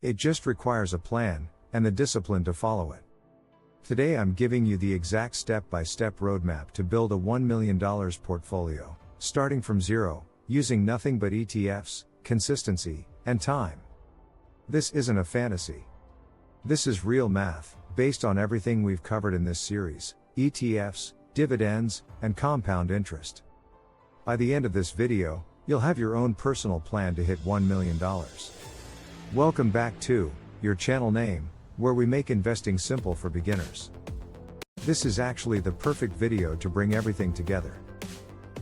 It just requires a plan, and the discipline to follow it. Today I'm giving you the exact step-by-step roadmap to build a $1 million portfolio, starting from zero, using nothing but ETFs, consistency, and time. This isn't a fantasy. This is real math, based on everything we've covered in this series: ETFs, dividends, and compound interest. By the end of this video, you'll have your own personal plan to hit $1 million. Welcome back to your channel name, where we make investing simple for beginners. This is actually the perfect video to bring everything together.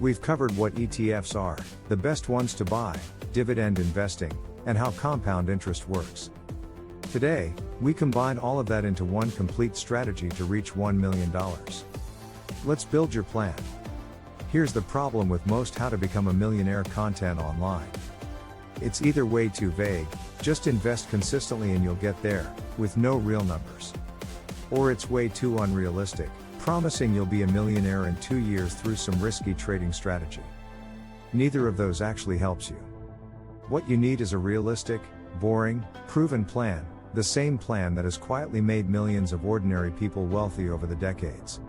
We've covered what ETFs are, the best ones to buy, dividend investing, and how compound interest works. Today, we combine all of that into one complete strategy to reach $1 million. Let's build your plan. Here's the problem with most how to become a millionaire content online. It's either way too vague, just invest consistently and you'll get there, with no real numbers. Or it's way too unrealistic, promising you'll be a millionaire in 2 years through some risky trading strategy. Neither of those actually helps you. What you need is a realistic, boring, proven plan, the same plan that has quietly made millions of ordinary people wealthy over the decades.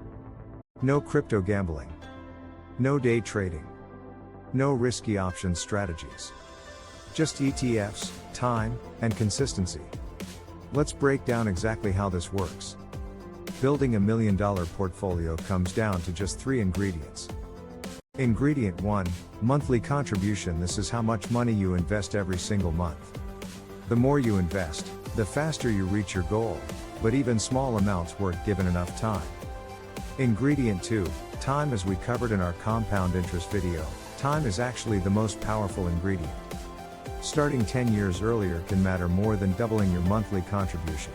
No crypto gambling. No day trading. No risky options strategies. Just ETFs, time, and consistency. Let's break down exactly how this works. Building $1 million portfolio comes down to just 3 ingredients. Ingredient 1, monthly contribution. This is how much money you invest every single month. The more you invest, the faster you reach your goal, but even small amounts work given enough time. Ingredient 2, time. As we covered in our compound interest video, time is actually the most powerful ingredient. Starting 10 years earlier can matter more than doubling your monthly contribution.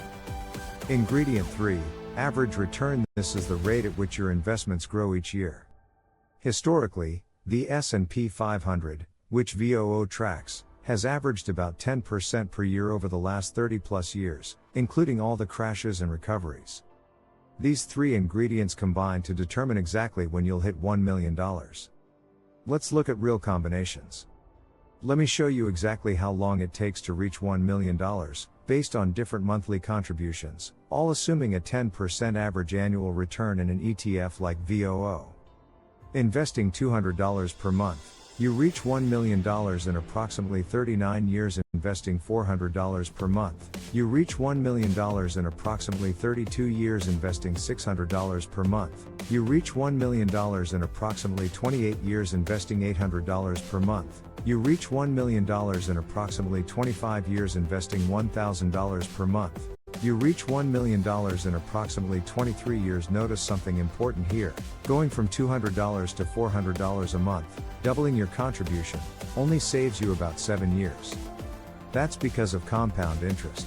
Ingredient 3, average return. This is the rate at which your investments grow each year. Historically, the S&P 500, which VOO tracks, has averaged about 10% per year over the last 30+ years, including all the crashes and recoveries. These 3 ingredients combine to determine exactly when you'll hit $1 million. Let's look at real combinations. Let me show you exactly how long it takes to reach $1 million, based on different monthly contributions, all assuming a 10% average annual return in an ETF like VOO. Investing $200 per month, you reach $1 million in approximately 39 years. Investing $400 per month, you reach $1 million in approximately 32 years. Investing $600 per month, you reach $1 million in approximately 28 years. Investing $800 per month, you reach $1 million in approximately 25 years. Investing $1,000 per month, you reach $1 million in approximately 23 years. Notice something important here. Going from $200 to $400 a month, doubling your contribution, only saves you about 7 years. That's because of compound interest.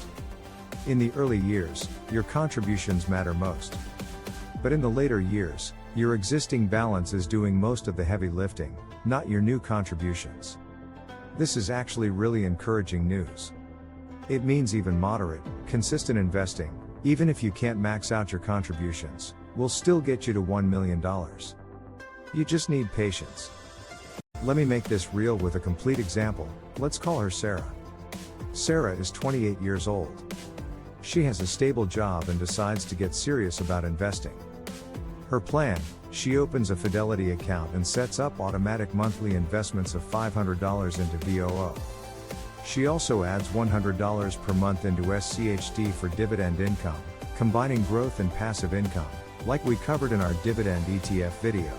In the early years, your contributions matter most. But in the later years, your existing balance is doing most of the heavy lifting, not your new contributions. This is actually really encouraging news. It means even moderate, consistent investing, even if you can't max out your contributions, will still get you to $1 million. You just need patience. Let me make this real with a complete example. Let's call her Sarah. Sarah is 28 years old. She has a stable job and decides to get serious about investing. Her plan: she opens a Fidelity account and sets up automatic monthly investments of $500 into VOO. She also adds $100 per month into SCHD for dividend income, combining growth and passive income, like we covered in our dividend ETF video.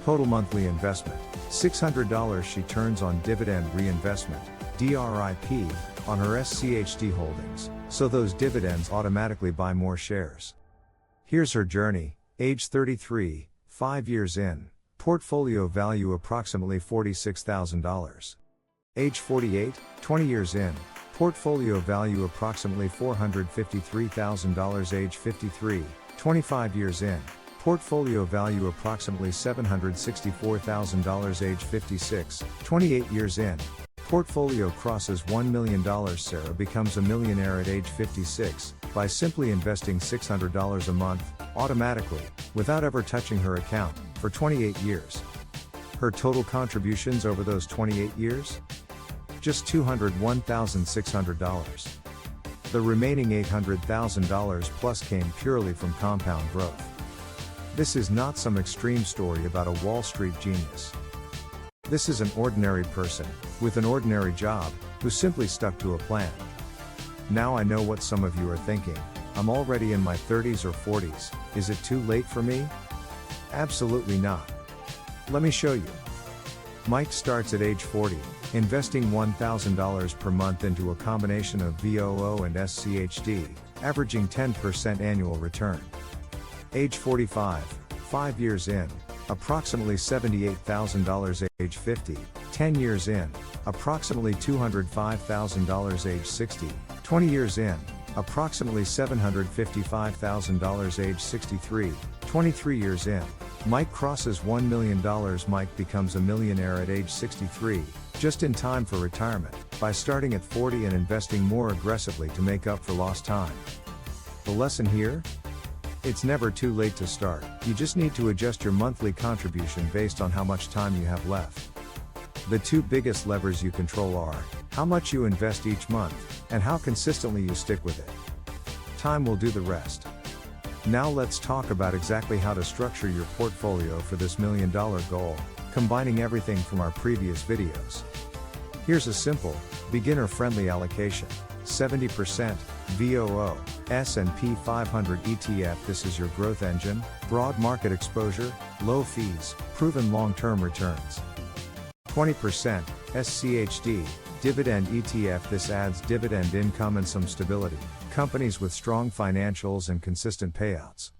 Total monthly investment, $600. She turns on dividend reinvestment, DRIP, on her SCHD holdings, so those dividends automatically buy more shares. Here's her journey: age 33, 5 years in, portfolio value approximately $46,000. Age 48, 20 years in, portfolio value approximately $453,000. Age 53, 25 years in, portfolio value approximately $764,000. Age 56, 28 years in, portfolio crosses $1 million. Sarah becomes a millionaire at age 56, by simply investing $600 a month, automatically, without ever touching her account, for 28 years. Her total contributions over those 28 years? Just $201,600. The remaining $800,000 plus came purely from compound growth. This is not some extreme story about a Wall Street genius. This is an ordinary person, with an ordinary job, who simply stuck to a plan. Now I know what some of you are thinking: I'm already in my 30s or 40s, is it too late for me? Absolutely not. Let me show you. Mike starts at age 40, investing $1,000 per month into a combination of VOO and SCHD, averaging 10% annual return. Age 45, 5 years in, approximately $78,000. Age 50, 10 years in, approximately $205,000. Age 60, 20 years in, approximately $755,000. Age 63, 23 years in, Mike crosses $1 million. Mike becomes a millionaire at age 63, just in time for retirement, by starting at 40 and investing more aggressively to make up for lost time. The lesson here? It's never too late to start, you just need to adjust your monthly contribution based on how much time you have left. The two biggest levers you control are how much you invest each month, and how consistently you stick with it. Time will do the rest. Now let's talk about exactly how to structure your portfolio for this $1 million goal, combining everything from our previous videos. Here's a simple, beginner-friendly allocation: 70% VOO, S&P 500 ETF. This is your growth engine, broad market exposure, low fees, proven long-term returns. 20% SCHD, dividend ETF. This adds dividend income and some stability, companies with strong financials and consistent payouts.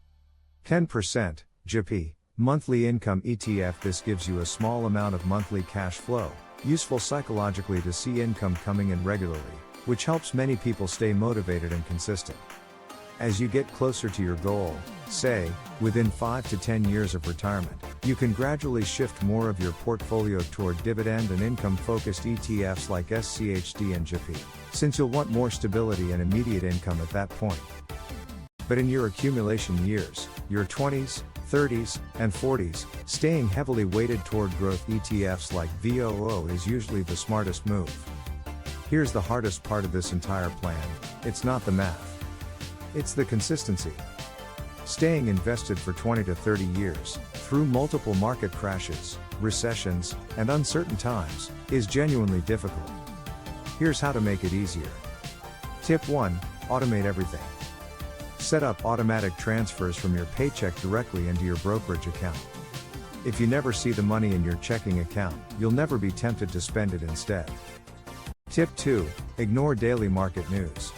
10% JEPI, monthly income ETF. This gives you a small amount of monthly cash flow, useful psychologically to see income coming in regularly, which helps many people stay motivated and consistent. As you get closer to your goal, say, within 5 to 10 years of retirement, you can gradually shift more of your portfolio toward dividend and income-focused ETFs like SCHD and JEPI, since you'll want more stability and immediate income at that point. But in your accumulation years, your 20s, 30s, and 40s, staying heavily weighted toward growth ETFs like VOO is usually the smartest move. Here's the hardest part of this entire plan: it's not the math. It's the consistency. Staying invested for 20 to 30 years, through multiple market crashes, recessions, and uncertain times, is genuinely difficult. Here's how to make it easier. Tip 1. Automate everything. Set up automatic transfers from your paycheck directly into your brokerage account. If you never see the money in your checking account, you'll never be tempted to spend it instead. Tip 2. Ignore daily market news.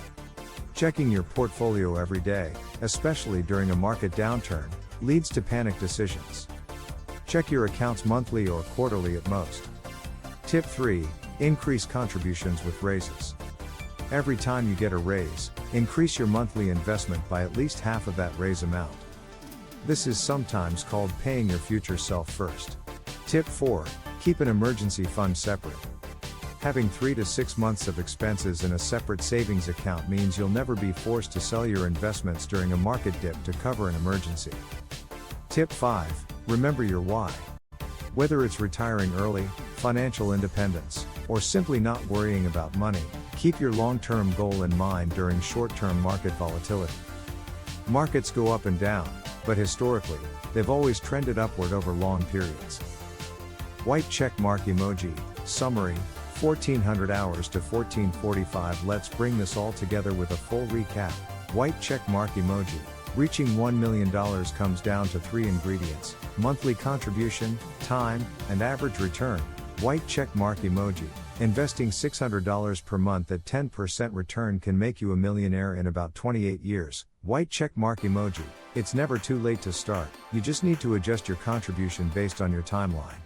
Checking your portfolio every day, especially during a market downturn, leads to panic decisions. Check your accounts monthly or quarterly at most. Tip 3. Increase contributions with raises. Every time you get a raise, increase your monthly investment by at least half of that raise amount. This is sometimes called paying your future self first. Tip 4. Keep an emergency fund separate. Having 3 to 6 months of expenses in a separate savings account means you'll never be forced to sell your investments during a market dip to cover an emergency. Tip 5. Remember your why. Whether it's retiring early, financial independence, or simply not worrying about money, keep your long-term goal in mind during short-term market volatility. Markets go up and down, but historically, they've always trended upward over long periods. White check mark emoji. Summary: 1400 hours to 1445. Let's bring this all together with a full recap. White check mark emoji. Reaching $1 million comes down to 3 ingredients: monthly contribution, time, and average return. White check mark emoji. Investing $600 per month at 10% return can make you a millionaire in about 28 years. White check mark emoji. It's never too late to start, you just need to adjust your contribution based on your timeline.